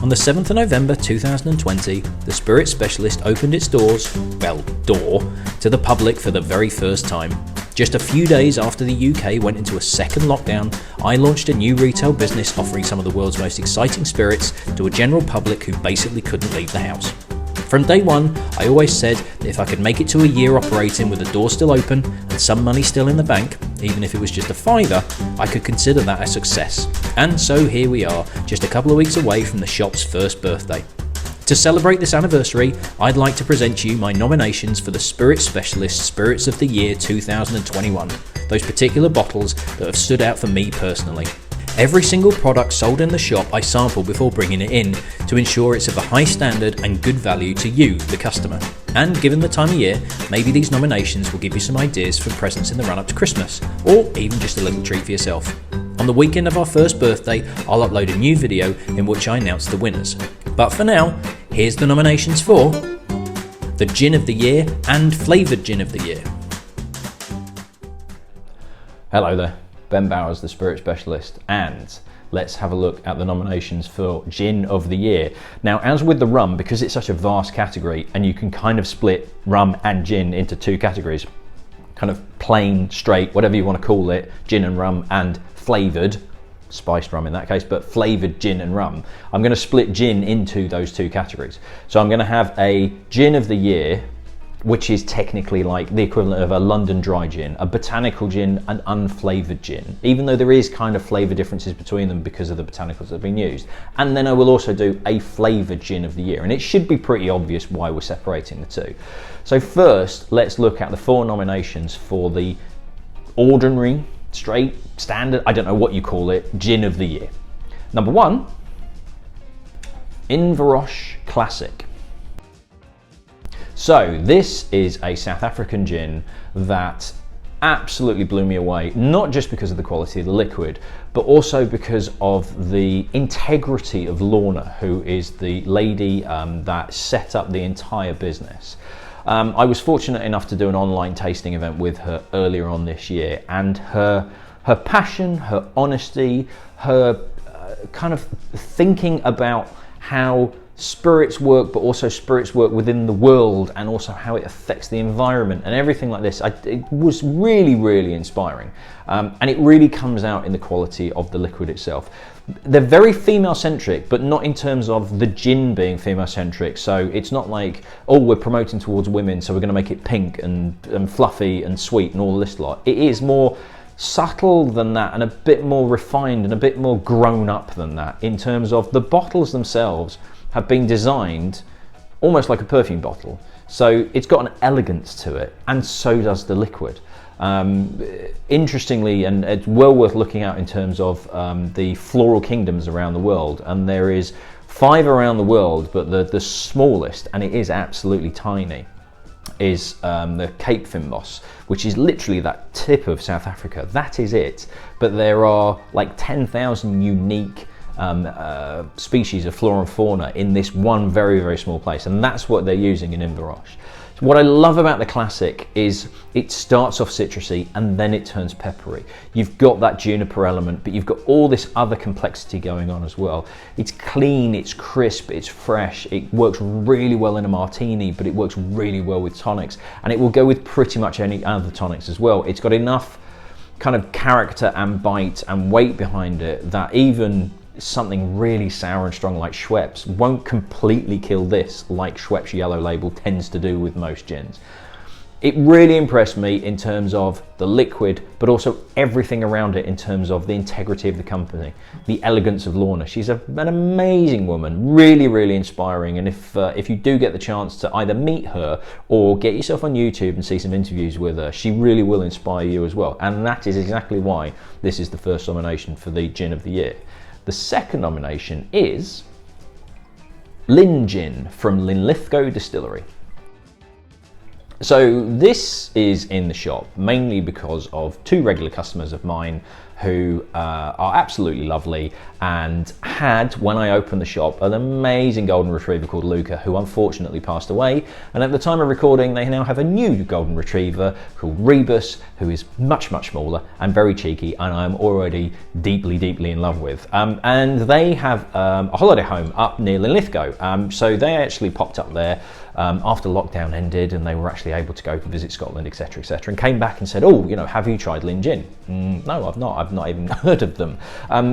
On the 7th of November 2020, the Spirit Specialist opened its door, to the public for the very first time. Just a few days after the UK went into a second lockdown, I launched a new retail business offering some of the world's most exciting spirits to a general public who basically couldn't leave the house. From day one, I always said that if I could make it to a year operating with the door still open and some money still in the bank, even if it was just a fiver, I could consider that a success. And so here we are, just a couple of weeks away from the shop's first birthday. To celebrate this anniversary, I'd like to present you my nominations for the Spirit Specialist Spirits of the Year 2021, those particular bottles that have stood out for me personally. Every single product sold in the shop I sample before bringing it in to ensure it's of a high standard and good value to you, the customer. And given the time of year, maybe these nominations will give you some ideas for presents in the run up to Christmas, or even just a little treat for yourself. On the weekend of our first birthday, I'll upload a new video in which I announce the winners. But for now, here's the nominations for the Gin of the Year and Flavoured Gin of the Year. Hello there. Ben Bowers, the Spirit Specialist, and let's have a look at the nominations for Gin of the Year. Now, as with the rum, because it's such a vast category and you can kind of split rum and gin into two categories, kind of plain, straight, whatever you want to call it, gin and rum, and flavoured, spiced rum in that case, but flavoured gin and rum. I'm going to split gin into those two categories. So I'm going to have a Gin of the Year, which is technically like the equivalent of a London dry gin, a botanical gin, an unflavoured gin, even though there is kind of flavour differences between them because of the botanicals that have been used. And then I will also do a flavoured gin of the year, and it should be pretty obvious why we're separating the two. So first, let's look at the four nominations for the ordinary, straight, standard, I don't know what you call it, Gin of the Year. Number one, Inaugural Classic. So this is a South African gin that absolutely blew me away, not just because of the quality of the liquid, but also because of the integrity of Lorna, who is the lady that set up the entire business. I was fortunate enough to do an online tasting event with her earlier on this year, and her passion, her honesty, her kind of thinking about how spirits work, but also spirits work within the world, and also how it affects the environment and everything like this. It was really, really inspiring. And it really comes out in the quality of the liquid itself. They're very female-centric, but not in terms of the gin being female-centric. So it's not like, oh, we're promoting towards women, so we're going to make it pink and fluffy and sweet and all this lot. It is more subtle than that, and a bit more refined and a bit more grown up than that, in terms of the bottles themselves have been designed almost like a perfume bottle. So it's got an elegance to it, and so does the liquid. Interestingly, and it's well worth looking at in terms of the floral kingdoms around the world, and there is 5 around the world, but the smallest, and it is absolutely tiny, is the Cape Fynbos, which is literally that tip of South Africa. That is it. But there are like 10,000 unique species of flora and fauna in this one very, very small place, and that's what they're using in Inverroche. So what I love about the Classic is it starts off citrusy and then it turns peppery. You've got that juniper element, but you've got all this other complexity going on as well. It's clean, it's crisp, it's fresh, it works really well in a martini, but it works really well with tonics, and it will go with pretty much any other tonics as well. It's got enough kind of character and bite and weight behind it that even something really sour and strong like Schweppes won't completely kill this, like Schweppes Yellow Label tends to do with most gins. It really impressed me in terms of the liquid, but also everything around it in terms of the integrity of the company, the elegance of Lorna. She's an amazing woman, really, really inspiring. And if you do get the chance to either meet her or get yourself on YouTube and see some interviews with her, she really will inspire you as well. And that is exactly why this is the first nomination for the Gin of the Year. The second nomination is Lin Gin from Linlithgow Distillery. So this is in the shop mainly because of 2 regular customers of mine who are absolutely lovely, and had, when I opened the shop, an amazing golden retriever called Luca, who unfortunately passed away. And at the time of recording, they now have a new golden retriever called Rebus, who is much, much smaller and very cheeky, and I'm already deeply, deeply in love with. And they have a holiday home up near Linlithgow. So they actually popped up there after lockdown ended, and they were actually able to go to visit Scotland, etc., etc., and came back and said, oh, you know, have you tried Lin Gin? No, I've not even heard of them.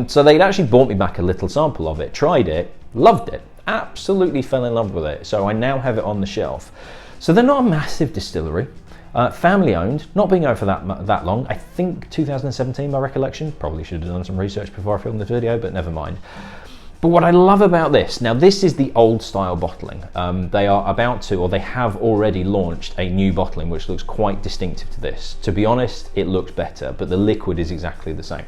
So they'd actually brought me back a little sample of it, tried it, loved it, absolutely fell in love with it. So I now have it on the shelf. So they're not a massive distillery, family owned, not being over that long. I think 2017 by recollection. Probably should have done some research before I filmed the video, but never mind. But what I love about this, now this is the old style bottling. They are about to, or they have already launched a new bottling which looks quite distinctive to this. To be honest, it looks better, but the liquid is exactly the same.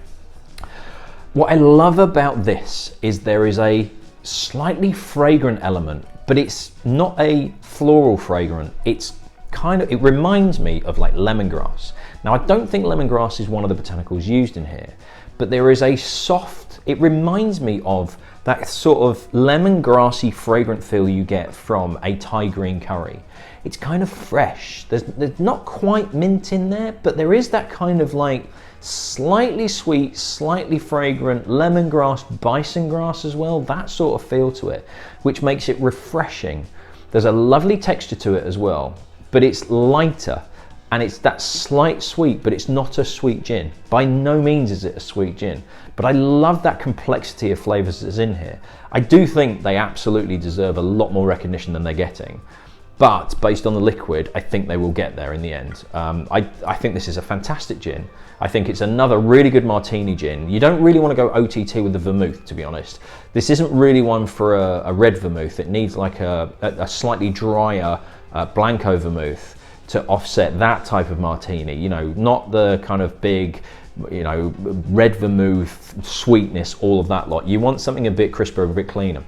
What I love about this is there is a slightly fragrant element, but it's not a floral fragrant. It's kind of, it reminds me of like lemongrass. Now I don't think lemongrass is one of the botanicals used in here, but there is a soft, it reminds me of that sort of lemongrassy fragrant feel you get from a Thai green curry. It's kind of fresh. There's not quite mint in there, but there is that kind of like slightly sweet, slightly fragrant lemongrass, bison grass as well, that sort of feel to it, which makes it refreshing. There's a lovely texture to it as well, but it's lighter. And it's that slight sweet, but it's not a sweet gin. By no means is it a sweet gin, but I love that complexity of flavors that's in here. I do think they absolutely deserve a lot more recognition than they're getting, but based on the liquid, I think they will get there in the end. I think this is a fantastic gin. I think it's another really good martini gin. You don't really want to go OTT with the vermouth, to be honest. This isn't really one for a red vermouth. It needs like a slightly drier Blanco vermouth to offset that type of martini, you know, not the kind of big, you know, red vermouth, sweetness, all of that lot. You want something a bit crisper, a bit cleaner.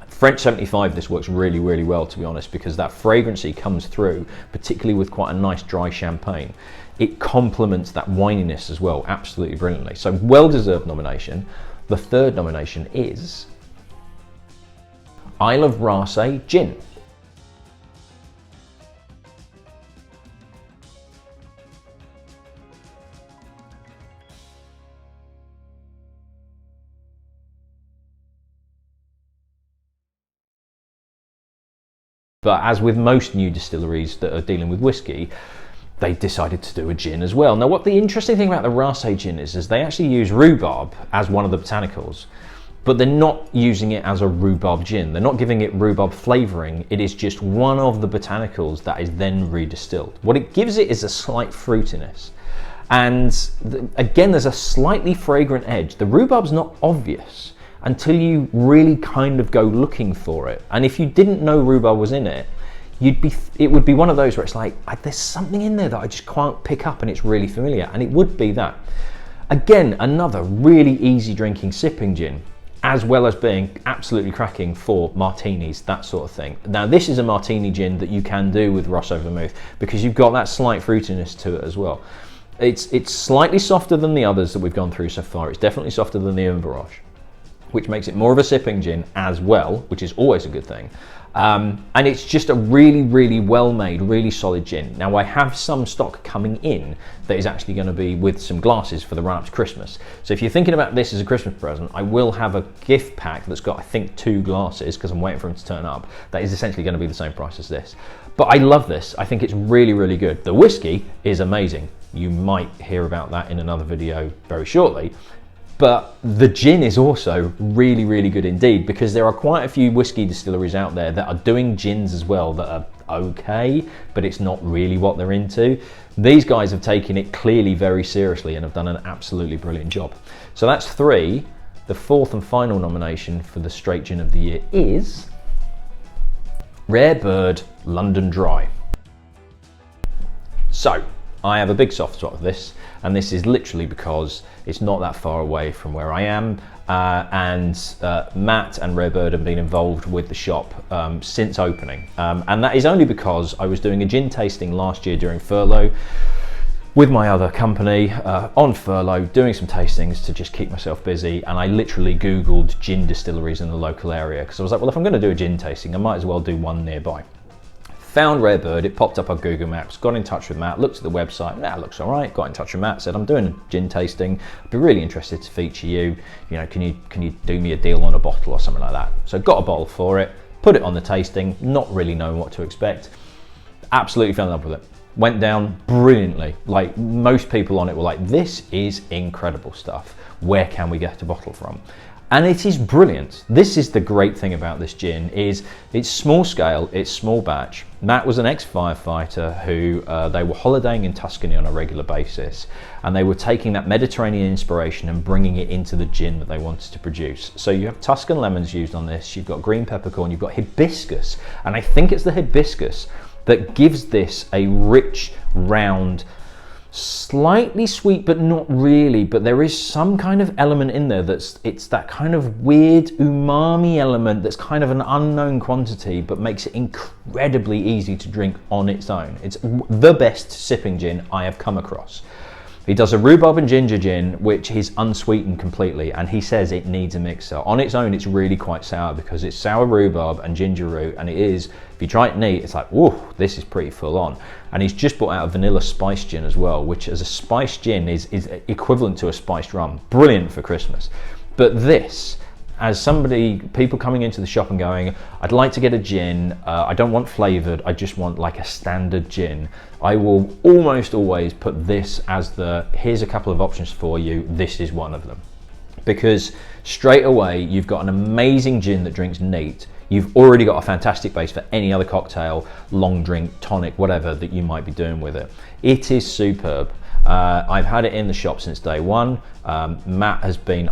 French 75, this works really, really well, to be honest, because that fragrancy comes through, particularly with quite a nice dry champagne. It complements that wininess as well, absolutely brilliantly. So well-deserved nomination. The third nomination is Isle of Ramsay Gin. But as with most new distilleries that are dealing with whiskey, they decided to do a gin as well. Now, what the interesting thing about the Ramsay gin is they actually use rhubarb as one of the botanicals, but they're not using it as a rhubarb gin. They're not giving it rhubarb flavoring. It is just one of the botanicals that is then redistilled. What it gives it is a slight fruitiness. And again, there's a slightly fragrant edge. The rhubarb's not obvious until you really kind of go looking for it. And if you didn't know rhubarb was in it, it would be one of those where it's like, there's something in there that I just can't pick up and it's really familiar, and it would be that. Again, another really easy drinking sipping gin, as well as being absolutely cracking for martinis, that sort of thing. Now this is a martini gin that you can do with Rosso vermouth because you've got that slight fruitiness to it as well. It's slightly softer than the others that we've gone through so far. It's definitely softer than the inaugural, which makes it more of a sipping gin as well, which is always a good thing. And it's just a really, really well-made, really solid gin. Now I have some stock coming in that is actually going to be with some glasses for the run-up to Christmas. So if you're thinking about this as a Christmas present, I will have a gift pack that's got, I think, 2 glasses, because I'm waiting for them to turn up. That is essentially going to be the same price as this. But I love this. I think it's really, really good. The whiskey is amazing. You might hear about that in another video very shortly. But the gin is also really, really good indeed, because there are quite a few whiskey distilleries out there that are doing gins as well that are okay, but it's not really what they're into. These guys have taken it clearly very seriously and have done an absolutely brilliant job. So that's 3. The 4th and final nomination for the straight gin of the year is Rare Bird London Dry. So I have a big soft spot for this, and this is literally because it's not that far away from where I am, and Matt and Rare Bird have been involved with the shop since opening, and that is only because I was doing a gin tasting last year during furlough. with my other company on furlough, doing some tastings to just keep myself busy, and I literally Googled gin distilleries in the local area because I was like, well, if I'm going to do a gin tasting, I might as well do one nearby. Found Rare Bird, it popped up on Google Maps, got in touch with Matt, looked at the website, it looks all right, got in touch with Matt, said, I'm doing a gin tasting, I'd be really interested to feature you, you know, can you do me a deal on a bottle or something like that? So got a bottle for it, put it on the tasting, not really knowing what to expect, absolutely fell in love with it. Went down brilliantly. Like most people on it were like, this is incredible stuff, where can we get a bottle from? And it is brilliant. This is the great thing about this gin, is it's small scale, it's small batch. Matt was an ex-firefighter who they were holidaying in Tuscany on a regular basis, and they were taking that Mediterranean inspiration and bringing it into the gin that they wanted to produce. So you have Tuscan lemons used on this, you've got green peppercorn, you've got hibiscus, and I think it's the hibiscus that gives this a rich, round, slightly sweet, but not really, but there is some kind of element in there it's that kind of weird umami element that's kind of an unknown quantity, but makes it incredibly easy to drink on its own. It's the best sipping gin I have come across. He does a rhubarb and ginger gin, which is unsweetened completely, and he says it needs a mixer. On its own, it's really quite sour because it's sour rhubarb and ginger root, and it is, if you try it neat, it's like, whoa, this is pretty full on. And he's just brought out a vanilla spice gin as well, which as a spice gin is equivalent to a spiced rum. Brilliant for Christmas. But this, as somebody, people coming into the shop and going, I'd like to get a gin, I don't want flavoured, I just want like a standard gin, I will almost always put this as the, here's a couple of options for you, this is one of them. Because straight away, you've got an amazing gin that drinks neat, you've already got a fantastic base for any other cocktail, long drink, tonic, whatever that you might be doing with it. It is superb. I've had it in the shop since day one. Matt has been,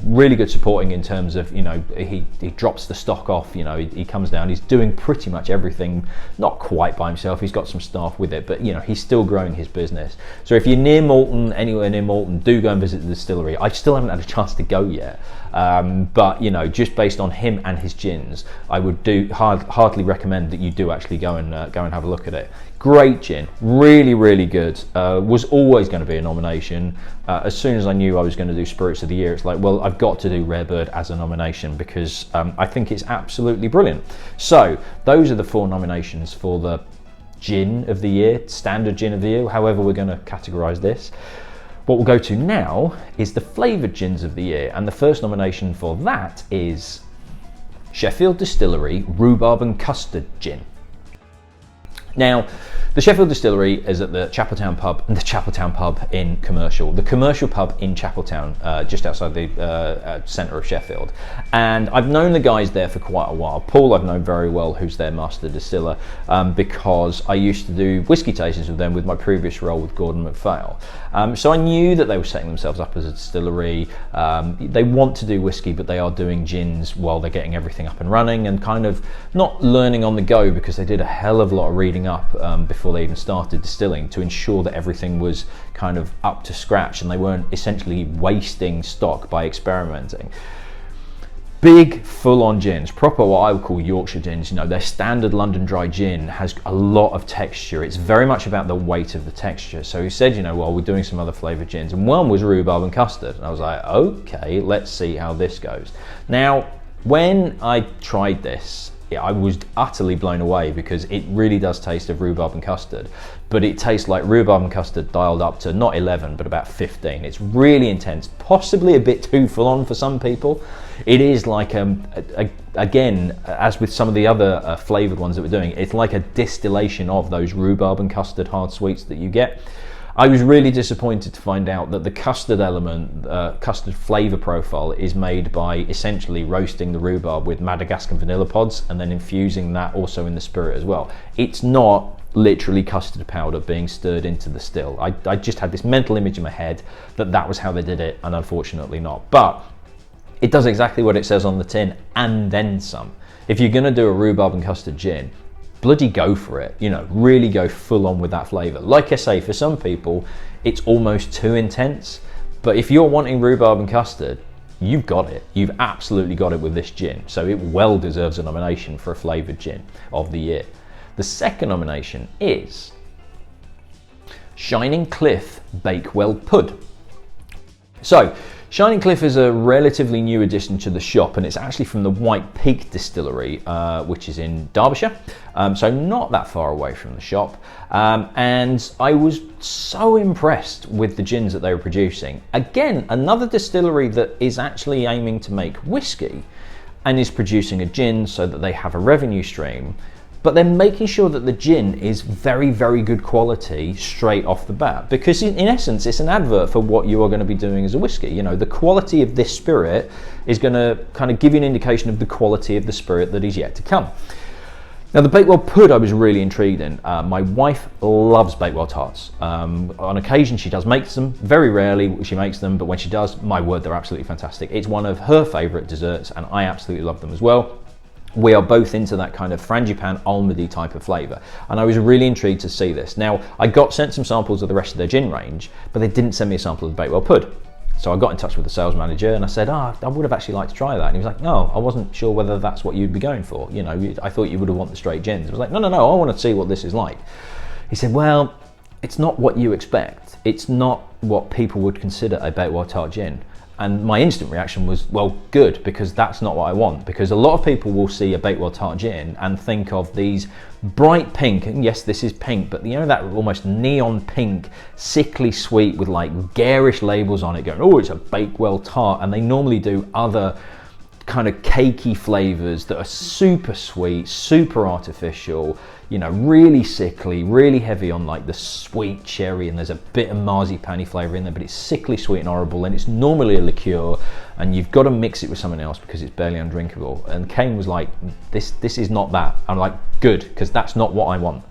really good supporting in terms of, you know, he drops the stock off, you know, he comes down, he's doing pretty much everything, not quite by himself, he's got some staff with it, but you know, he's still growing his business. So if you're near Malton, anywhere near Malton, do go and visit the distillery. I still haven't had a chance to go yet, but you know, just based on him and his gins, I would heartily recommend that you do actually go and have a look at it. Great gin, really, really good. Was always going to be a nomination. As soon as I knew I was going to do Spirits of the Year, it's like, well, I've got to do Rare Bird as a nomination because I think it's absolutely brilliant. So those are the 4 nominations for the Gin of the Year, Standard Gin of the Year, however we're going to categorise this. What we'll go to now is the Flavoured Gins of the Year, and the first nomination for that is Sheffield Distillery Rhubarb and Custard Gin. Now, the Sheffield Distillery is at the Chapeltown pub in Commercial. The Commercial pub in Chapeltown, just outside the centre of Sheffield. And I've known the guys there for quite a while. Paul I've known very well, who's their master distiller, because I used to do whiskey tastings with them with my previous role with Gordon MacPhail. So I knew that they were setting themselves up as a distillery. They want to do whiskey, but they are doing gins while they're getting everything up and running and kind of not learning on the go, because they did a hell of a lot of reading up before they even started distilling to ensure that everything was kind of up to scratch and they weren't essentially wasting stock by experimenting. Big full-on gins, proper what I would call Yorkshire gins. You know, their standard London dry gin has a lot of texture. It's very much about the weight of the texture. So he said, you know, well, we're doing some other flavoured gins, and one was rhubarb and custard. And I was like, okay, let's see how this goes. Now, when I tried this, I was utterly blown away because it really does taste of rhubarb and custard, but it tastes like rhubarb and custard dialed up to not 11 but about 15. It's really intense, possibly a bit too full on for some people. It is like again, as with some of the other flavoured ones that we're doing, it's like a distillation of those rhubarb and custard hard sweets that you get. I was really disappointed to find out that the custard element, custard flavour profile, is made by essentially roasting the rhubarb with Madagascar vanilla pods and then infusing that also in the spirit as well. It's not literally custard powder being stirred into the still. I just had this mental image in my head that that was how they did it, and unfortunately not. But it does exactly what it says on the tin and then some. If you're going to do a rhubarb and custard gin, bloody go for it, you know, really go full on with that flavour. Like I say, for some people, it's almost too intense, but if you're wanting rhubarb and custard, you've got it. You've absolutely got it with this gin. So it well deserves a nomination for a flavoured gin of the year. The second nomination is Shining Cliff Bakewell Pud. So, Shining Cliff is a relatively new addition to the shop, and it's actually from the White Peak Distillery, which is in Derbyshire, so not that far away from the shop. And I was so impressed with the gins that they were producing. Again, another distillery that is actually aiming to make whiskey and is producing a gin so that they have a revenue stream, but they're making sure that the gin is very, very good quality straight off the bat, because in essence it's an advert for what you are going to be doing as a whiskey. You know, the quality of this spirit is going to kind of give you an indication of the quality of the spirit that is yet to come. Now, the Bakewell Pud I was really intrigued in. My wife loves Bakewell tarts. On occasion she does make them, very rarely she makes them, but when she does, my word, they're absolutely fantastic. It's one of her favourite desserts and I absolutely love them as well. We are both into that kind of frangipane almondy type of flavour, and I was really intrigued to see this. Now, I got sent some samples of the rest of their gin range, but they didn't send me a sample of the Bakewell Pud. So I got in touch with the sales manager and I said, I would have actually liked to try that. And he was like, no, I wasn't sure whether that's what you'd be going for. You know, I thought you would have wanted the straight gins. I was like, no, I want to see what this is like. He said, well, it's not what you expect. It's not what people would consider a Bakewell tart gin. And my instant reaction was, well, good, because that's not what I want. Because a lot of people will see a Bakewell tart gin and think of these bright pink, and yes, this is pink, but you know, that almost neon pink, sickly sweet with like garish labels on it going, oh, it's a Bakewell tart. And they normally do other kind of cakey flavors that are super sweet, super artificial, you know, really sickly, really heavy on like the sweet cherry, and there's a bit of marzipan-y flavor in there, but it's sickly sweet and horrible, and it's normally a liqueur, and you've got to mix it with something else because it's barely undrinkable. And Kane was like, this is not that. I'm like, good, because that's not what I want.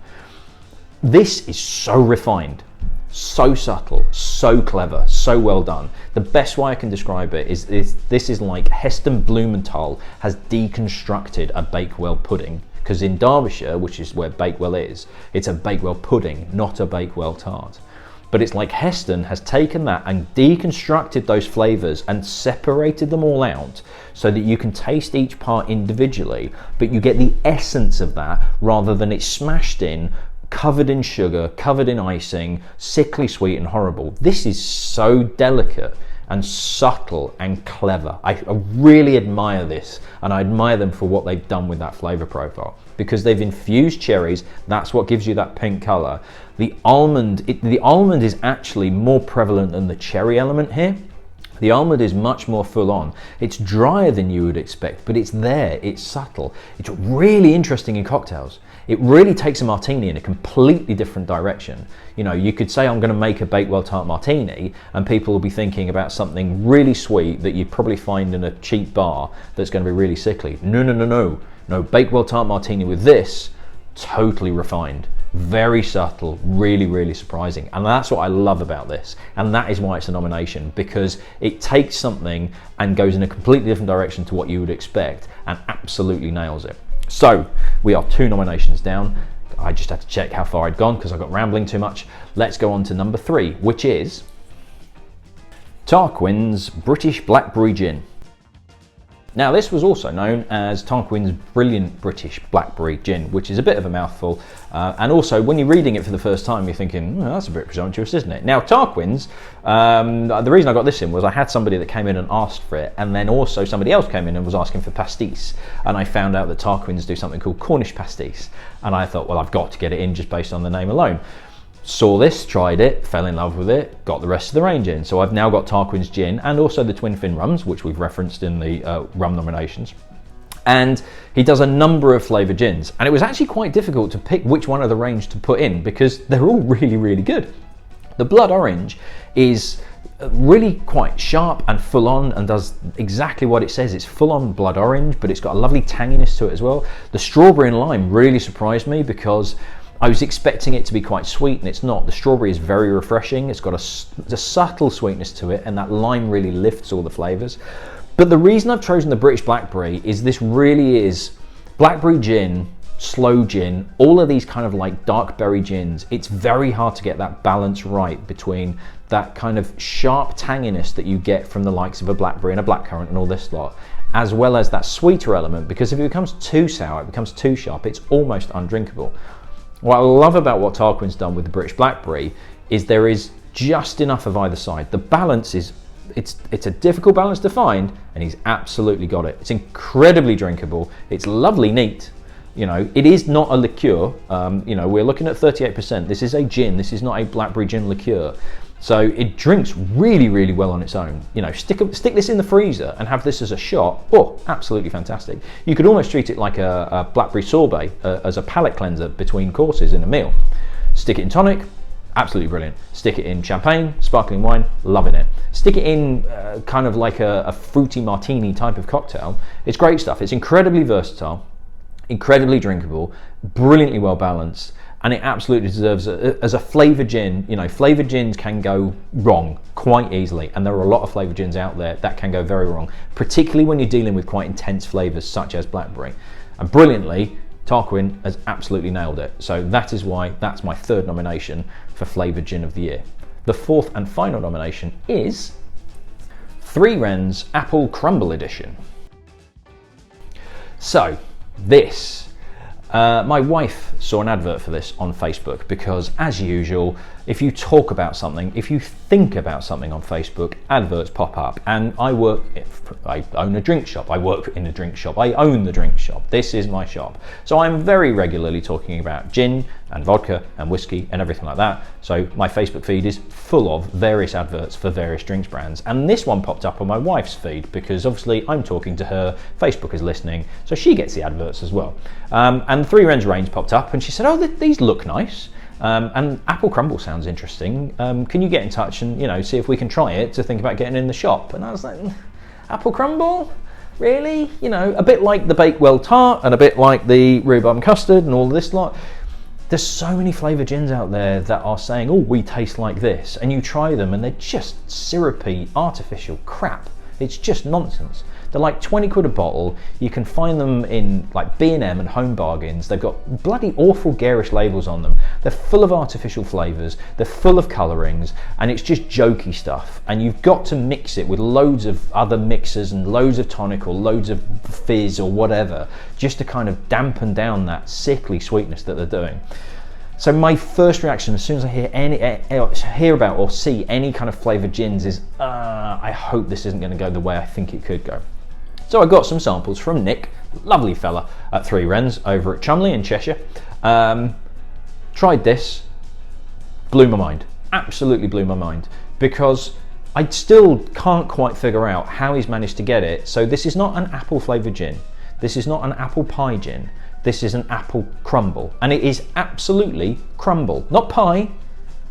This is so refined, so subtle, so clever, so well done. The best way I can describe it is this is like Heston Blumenthal has deconstructed a Bakewell pudding, because in Derbyshire, which is where Bakewell is, it's a Bakewell pudding, not a Bakewell tart. But it's like Heston has taken that and deconstructed those flavours and separated them all out so that you can taste each part individually, but you get the essence of that rather than it's smashed in, covered in sugar, covered in icing, sickly sweet and horrible. This is so delicate and subtle and clever. I really admire this, and I admire them for what they've done with that flavour profile, because they've infused cherries. That's what gives you that pink colour. The almond is actually more prevalent than the cherry element here. The almond is much more full on. It's drier than you would expect, but it's there, it's subtle. It's really interesting in cocktails. It really takes a martini in a completely different direction. You know, you could say I'm going to make a Bakewell tart martini, and people will be thinking about something really sweet that you'd probably find in a cheap bar that's going to be really sickly. No, Bakewell tart martini with this, totally refined. Very subtle, really, really surprising. And that's what I love about this. And that is why it's a nomination, because it takes something and goes in a completely different direction to what you would expect and absolutely nails it. So we are 2 nominations down. I just had to check how far I'd gone because I got rambling too much. Let's go on to number 3, which is Tarquin's British Blackberry Gin. Now, this was also known as Tarquin's Brilliant British Blackberry Gin, which is a bit of a mouthful. And also, when you're reading it for the first time, you're thinking, that's a bit presumptuous, isn't it? Now, Tarquin's, the reason I got this in was I had somebody that came in and asked for it, and then also somebody else came in and was asking for pastis. And I found out that Tarquin's do something called Cornish pastis. And I thought, well, I've got to get it in just based on the name alone. Saw this, tried it, fell in love with it, got the rest of the range in. So I've now got Tarquin's Gin and also the Twin Fin Rums, which we've referenced in the rum nominations. And he does a number of flavoured gins. And it was actually quite difficult to pick which one of the range to put in because they're all really, really good. The Blood Orange is really quite sharp and full on and does exactly what it says. It's full on blood orange, but it's got a lovely tanginess to it as well. The Strawberry and Lime really surprised me because I was expecting it to be quite sweet, and it's not. The strawberry is very refreshing. It's got a subtle sweetness to it, and that lime really lifts all the flavours. But the reason I've chosen the British Blackberry is this really is blackberry gin, slow gin, all of these kind of like dark berry gins. It's very hard to get that balance right between that kind of sharp tanginess that you get from the likes of a blackberry and a blackcurrant and all this lot, as well as that sweeter element, because if it becomes too sour, it becomes too sharp, it's almost undrinkable. What I love about what Tarquin's done with the British Blackberry is there is just enough of either side. The balance is, it's a difficult balance to find, and he's absolutely got it. It's incredibly drinkable. It's lovely neat. You know, it is not a liqueur. You know, we're looking at 38%. This is a gin. This is not a blackberry gin liqueur. So it drinks really, really well on its own. You know, stick this in the freezer and have this as a shot. Oh, absolutely fantastic. You could almost treat it like a blackberry sorbet as a palate cleanser between courses in a meal. Stick it in tonic, absolutely brilliant. Stick it in champagne, sparkling wine, loving it. Stick it in kind of like a fruity martini type of cocktail. It's great stuff. It's incredibly versatile, incredibly drinkable, brilliantly well balanced, and it absolutely deserves as a flavoured gin. You know, flavoured gins can go wrong quite easily, and there are a lot of flavoured gins out there that can go very wrong, particularly when you're dealing with quite intense flavours such as blackberry. And brilliantly, Tarquin has absolutely nailed it. So that is why that's my third nomination for flavoured gin of the year. The fourth and final nomination is Three Wrens Apple Crumble Edition. So this, my wife saw an advert for this on Facebook because, as usual, if you talk about something, if you think about something on Facebook, adverts pop up. And I own a drink shop. I work in a drink shop. I own the drink shop. This is my shop. So I'm very regularly talking about gin and vodka and whiskey and everything like that. So my Facebook feed is full of various adverts for various drinks brands. And this one popped up on my wife's feed because obviously I'm talking to her, Facebook is listening, so she gets the adverts as well. And the Three Wrens range popped up and she said, oh, these look nice. And apple crumble sounds interesting. Can you get in touch and, you know, see if we can try it to think about getting in the shop? And I was like, apple crumble? Really? You know, a bit like the Bakewell tart and a bit like the rhubarb and custard and all this lot. There's so many flavoured gins out there that are saying, oh, we taste like this. And you try them and they're just syrupy, artificial crap. It's just nonsense. They're like 20 quid a bottle. You can find them in like B&M and Home Bargains. They've got bloody awful garish labels on them. They're full of artificial flavours. They're full of colourings, and it's just jokey stuff. And you've got to mix it with loads of other mixers and loads of tonic or loads of fizz or whatever, just to kind of dampen down that sickly sweetness that they're doing. So my first reaction, as soon as I hear about or see any kind of flavoured gins, is I hope this isn't going to go the way I think it could go. So I got some samples from Nick, lovely fella at Three Wrens over at Chumley in Cheshire. Tried this, blew my mind, absolutely blew my mind, because I still can't quite figure out how he's managed to get it. So this is not an apple flavoured gin, this is not an apple pie gin, this is an apple crumble, and it is absolutely crumble, not pie,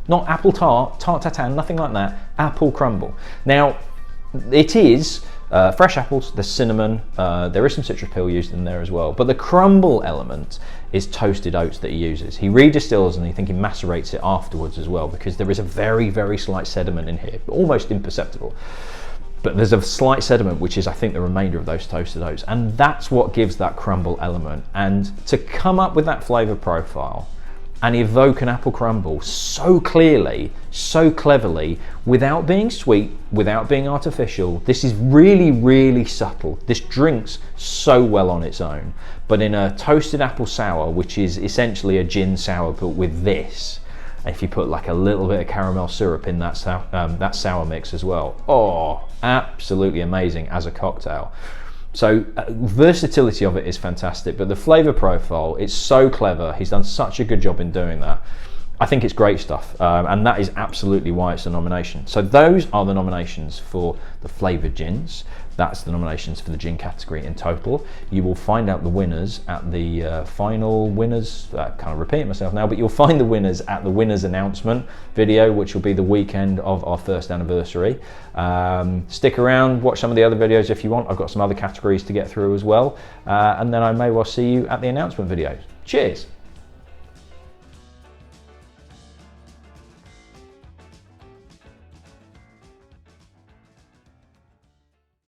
not apple tart, tart tatin, nothing like that, apple crumble. Now, it is fresh apples, there's cinnamon, there is some citrus peel used in there as well, but the crumble element is toasted oats that he uses. He redistills and I think he macerates it afterwards as well, because there is a very, very slight sediment in here, almost imperceptible. But there's a slight sediment, which is, I think, the remainder of those toasted oats. And that's what gives that crumble element. And to come up with that flavour profile and evoke an apple crumble so clearly, so cleverly, without being sweet, without being artificial, this is really, really subtle. This drinks so well on its own. But in a toasted apple sour, which is essentially a gin sour, but with this, if you put like a little bit of caramel syrup in that sour mix as well, oh, absolutely amazing as a cocktail. So versatility of it is fantastic, but the flavour profile, it's so clever. He's done such a good job in doing that. I think it's great stuff, and that is absolutely why it's a nomination. So those are the nominations for the flavoured gins. That's the nominations for the gin category in total. You will find out the winners at the final winners, kind of repeating myself now, but you'll find the winners at the winners announcement video, which will be the weekend of our first anniversary. Stick around, watch some of the other videos if you want. I've got some other categories to get through as well. And then I may well see you at the announcement videos. Cheers.